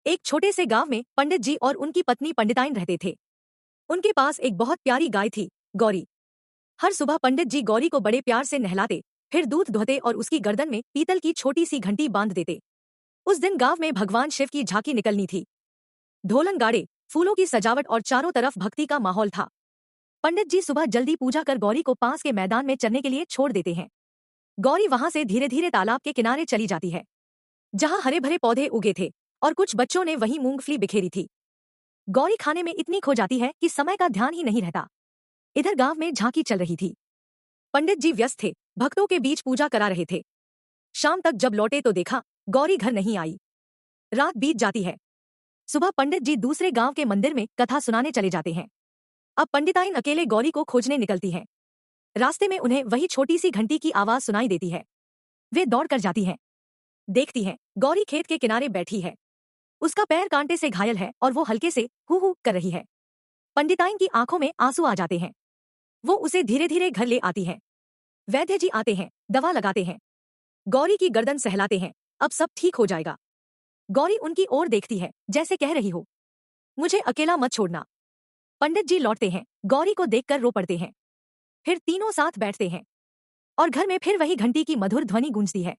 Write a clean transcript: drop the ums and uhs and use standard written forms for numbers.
एक छोटे से गांव में पंडित जी और उनकी पत्नी पंडिताइन रहते थे। उनके पास एक बहुत प्यारी गाय थी, गौरी। हर सुबह पंडित जी गौरी को बड़े प्यार से नहलाते, फिर दूध दुहते और उसकी गर्दन में पीतल की छोटी सी घंटी बांध देते। उस दिन गांव में भगवान शिव की झांकी निकलनी थी। ढोलन गाड़े, फूलों की सजावट और चारों तरफ भक्ति का माहौल था। पंडित जी सुबह जल्दी पूजा कर गौरी को पास के मैदान में चरने के लिए छोड़ देते हैं। गौरी वहां से धीरे धीरे तालाब के किनारे चली जाती है, जहां हरे भरे पौधे उगे थे और कुछ बच्चों ने वहीं मूंगफली बिखेरी थी। गौरी खाने में इतनी खो जाती है कि समय का ध्यान ही नहीं रहता। इधर गांव में झांकी चल रही थी। पंडित जी व्यस्त थे, भक्तों के बीच पूजा करा रहे थे। शाम तक जब लौटे तो देखा गौरी घर नहीं आई। रात बीत जाती है। सुबह पंडित जी दूसरे गांव के मंदिर में कथा सुनाने चले जाते हैं। अब पंडिताइन अकेले गौरी को खोजने निकलती हैं। रास्ते में उन्हें वही छोटी सी घंटी की आवाज सुनाई देती है। वे दौड़ कर जाती हैं। देखती हैं गौरी खेत के किनारे बैठी है। उसका पैर कांटे से घायल है और वो हल्के से हू हू कर रही है। पंडिताइन की आंखों में आंसू आ जाते हैं। वो उसे धीरे धीरे घर ले आती हैं। वैद्य जी आते हैं, दवा लगाते हैं, गौरी की गर्दन सहलाते हैं। अब सब ठीक हो जाएगा। गौरी उनकी ओर देखती है, जैसे कह रही हो, मुझे अकेला मत छोड़ना। पंडित जी लौटते हैं, गौरी को देखकर रो पड़ते हैं। फिर तीनों साथ बैठते हैं और घर में फिर वही घंटी की मधुर ध्वनि गूंजती है।